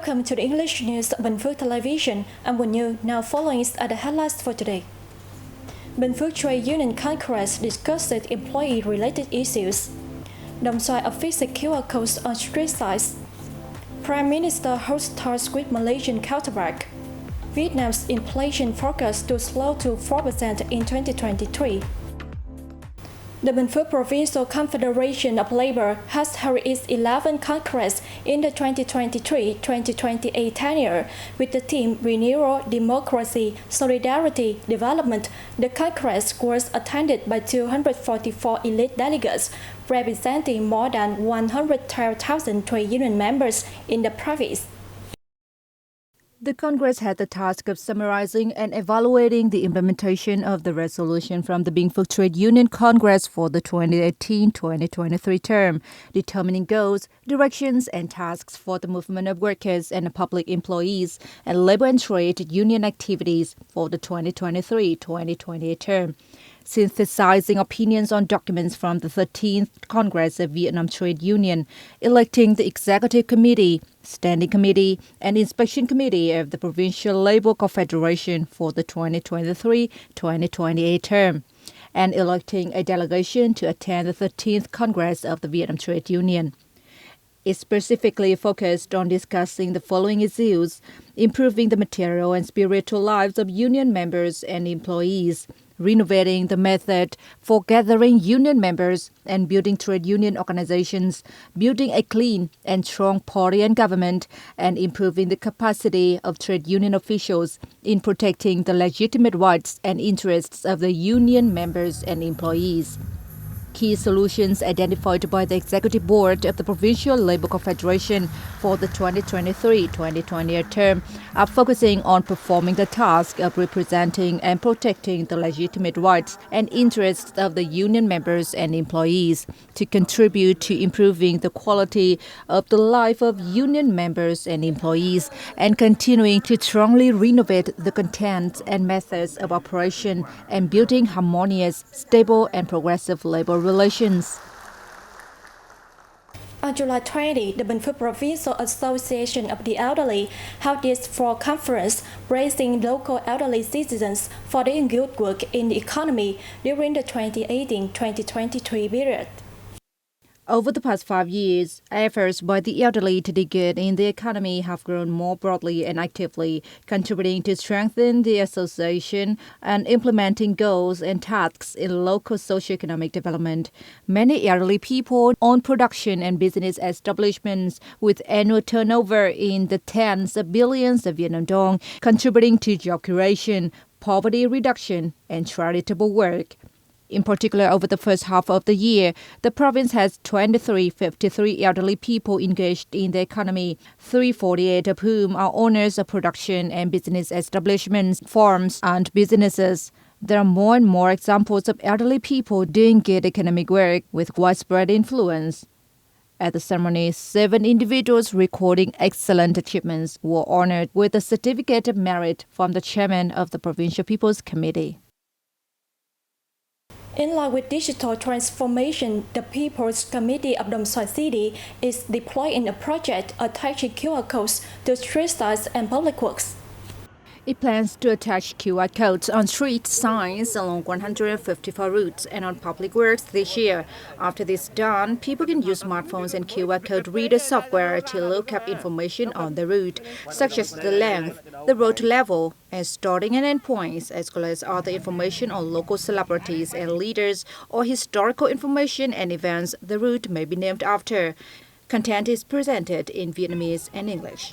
Welcome to the English news of Bình Phước Television. I'm Quỳnh Như. Now following are the headlines for today. Bình Phước Trade Union Congress discussed employee-related issues. Đồng Xoài official QR codes on street signs. Prime Minister hosts talks with Malaysian counterpart. Vietnam's inflation forecast to slow to 4% in 2023. The Bình Phước Provincial Confederation of Labour has held its 11th Congress in the 2023-2028 tenure with the theme Renewal, Democracy, Solidarity, Development. The Congress was attended by 244 elite delegates representing more than 112,000 trade union members in the province. The Congress had the task of summarizing and evaluating the implementation of the resolution from the Bình Phước Trade Union Congress for the 2018-2023 term, determining goals, directions, and tasks for the movement of workers and public employees and labor and trade union activities for the 2023-2028 term. Synthesizing opinions on documents from the 13th Congress of Vietnam Trade Union, electing the Executive Committee, Standing Committee, and Inspection Committee of the Provincial Labour Confederation for the 2023-2028 term, and electing a delegation to attend the 13th Congress of the Vietnam Trade Union. It specifically focused on discussing the following issues: improving the material and spiritual lives of union members and employees, renovating the method for gathering union members and building trade union organizations, building a clean and strong party and government, and improving the capacity of trade union officials in protecting the legitimate rights and interests of the union members and employees. Key solutions identified by the Executive Board of the Provincial Labour Confederation for the 2023-2028 term are focusing on performing the task of representing and protecting the legitimate rights and interests of the union members and employees, to contribute to improving the quality of the life of union members and employees, and continuing to strongly renovate the content and methods of operation and building harmonious, stable, and progressive labour relations. On July 20, the Bình Phước Provincial Association of the Elderly held its fourth conference, raising local elderly citizens for their good work in the economy during the 2018-2023 period. Over the past 5 years, efforts by the elderly to dig good in the economy have grown more broadly and actively, contributing to strengthen the association and implementing goals and tasks in local socio-economic development. Many elderly people own production and business establishments with annual turnover in the tens of billions of Vietnam dong, contributing to job creation, poverty reduction, and charitable work. In particular, over the first half of the year, the province has 2,353 elderly people engaged in the economy, 348 of whom are owners of production and business establishments, farms, and businesses. There are more and more examples of elderly people doing good economic work with widespread influence. At the ceremony, 7 individuals recording excellent achievements were honored with a certificate of merit from the chairman of the Provincial People's Committee. In line with digital transformation, the People's Committee of Đồng Xoài City is deploying a project attaching QR codes to street signs and public works. It plans to attach QR codes on street signs along 154 routes and on public works this year. After this is done, people can use smartphones and QR code reader software to look up information on the route, such as the length, the road level, and starting and end points, as well as other information on local celebrities and leaders or historical information and events the route may be named after. Content is presented in Vietnamese and English.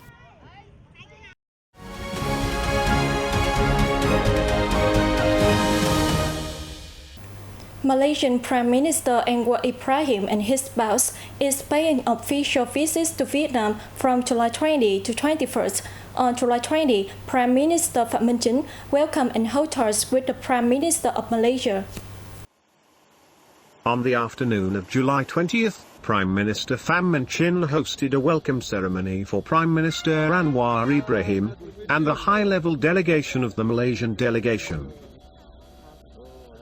Malaysian Prime Minister Anwar Ibrahim and his spouse is paying official visits to Vietnam from July 20 to 21st. On July 20, Prime Minister Phạm Minh Chính welcomed and held talks with the Prime Minister of Malaysia. On the afternoon of July 20th, Prime Minister Phạm Minh Chính hosted a welcome ceremony for Prime Minister Anwar Ibrahim and the high-level delegation of the Malaysian delegation.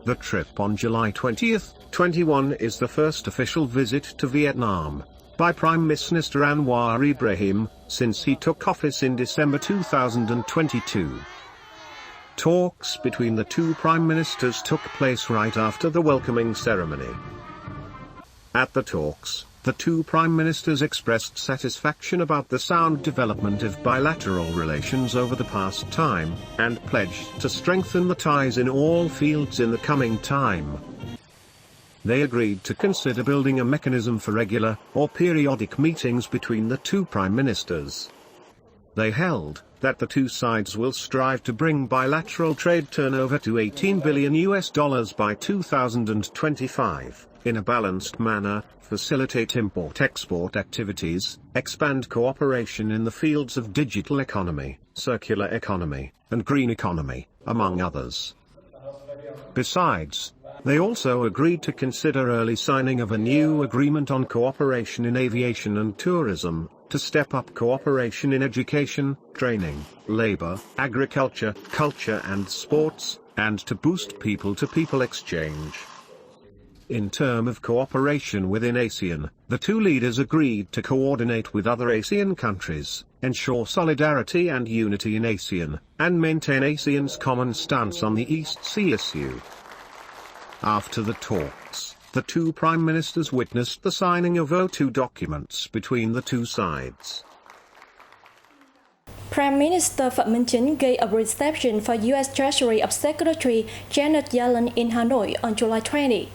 The trip on July 20th, 21 is the first official visit to Vietnam by Prime Minister Anwar Ibrahim, since he took office in December 2022. Talks between the two prime ministers took place right after the welcoming ceremony. At the talks, the two prime ministers expressed satisfaction about the sound development of bilateral relations over the past time, and pledged to strengthen the ties in all fields in the coming time. They agreed to consider building a mechanism for regular or periodic meetings between the two prime ministers. They held that the two sides will strive to bring bilateral trade turnover to $18 billion by 2025, in a balanced manner, facilitate import-export activities, expand cooperation in the fields of digital economy, circular economy, and green economy, among others. Besides, they also agreed to consider early signing of a new agreement on cooperation in aviation and tourism, to step up cooperation in education, training, labor, agriculture, culture and sports, and to boost people-to-people exchange. In terms of cooperation within ASEAN, the two leaders agreed to coordinate with other ASEAN countries, ensure solidarity and unity in ASEAN, and maintain ASEAN's common stance on the East Sea issue. After the talks, the two prime ministers witnessed the signing of two documents between the two sides. Prime Minister Phạm Minh Chính gave a reception for U.S. Treasury Secretary Janet Yellen in Hanoi on July 20.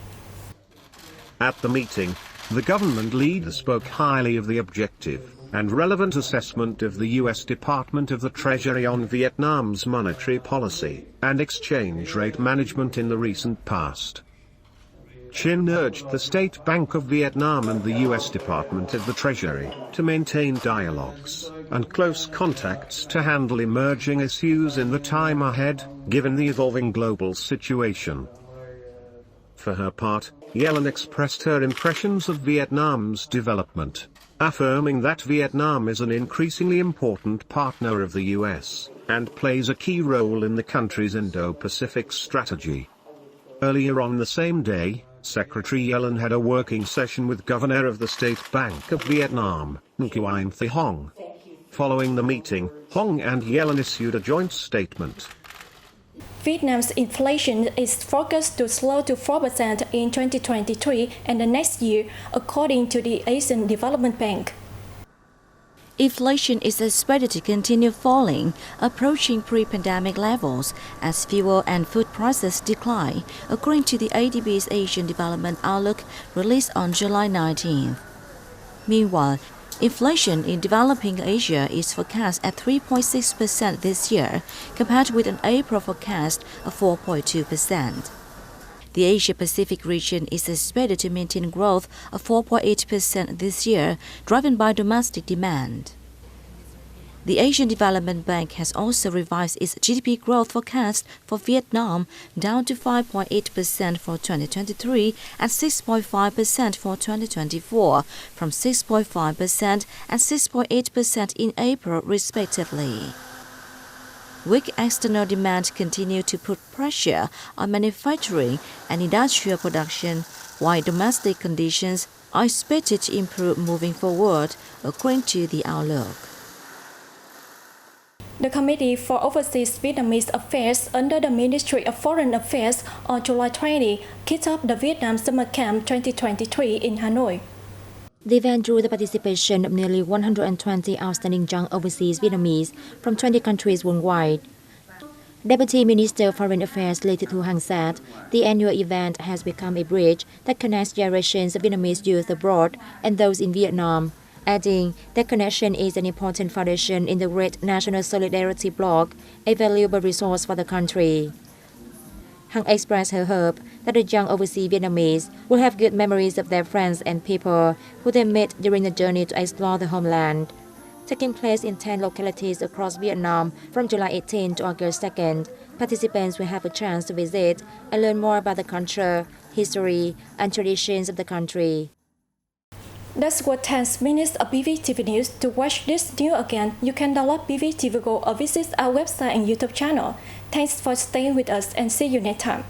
At the meeting, the government leader spoke highly of the objective and relevant assessment of the U.S. Department of the Treasury on Vietnam's monetary policy and exchange rate management in the recent past. Chin urged the State Bank of Vietnam and the U.S. Department of the Treasury to maintain dialogues and close contacts to handle emerging issues in the time ahead, given the evolving global situation. For her part, Yellen expressed her impressions of Vietnam's development, affirming that Vietnam is an increasingly important partner of the U.S. and plays a key role in the country's Indo-Pacific strategy. Earlier on the same day, Secretary Yellen had a working session with Governor of the State Bank of Vietnam, Nguyen Thi Hong. Following the meeting, Hong and Yellen issued a joint statement. Vietnam's inflation is forecast to slow to 4% in 2023 and the next year, according to the Asian Development Bank. Inflation is expected to continue falling, approaching pre-pandemic levels as fuel and food prices decline, according to the ADB's Asian Development Outlook released on July 19. Meanwhile, inflation in developing Asia is forecast at 3.6% this year, compared with an April forecast of 4.2%. The Asia-Pacific region is expected to maintain growth of 4.8% this year, driven by domestic demand. The Asian Development Bank has also revised its GDP growth forecast for Vietnam down to 5.8% for 2023 and 6.5% for 2024, from 6.5% and 6.8% in April, respectively. Weak external demand continued to put pressure on manufacturing and industrial production, while domestic conditions are expected to improve moving forward, according to the outlook. The Committee for Overseas Vietnamese Affairs under the Ministry of Foreign Affairs on July 20 kicked off the Vietnam Summer Camp 2023 in Hanoi. The event drew the participation of nearly 120 outstanding young overseas Vietnamese from 20 countries worldwide. Deputy Minister of Foreign Affairs Lê Thị Thu Hằng said the annual event has become a bridge that connects generations of Vietnamese youth abroad and those in Vietnam, adding that connection is an important foundation in the great national solidarity bloc, a valuable resource for the country. Hằng expressed her hope that the young overseas Vietnamese will have good memories of their friends and people who they met during the journey to explore the homeland. Taking place in 10 localities across Vietnam from July 18 to August 2nd, participants will have a chance to visit and learn more about the culture, history, and traditions of the country. That's what 10 minutes of BPTV News. To watch this news again, you can download BPTV Go or visit our website and YouTube channel. Thanks for staying with us and see you next time.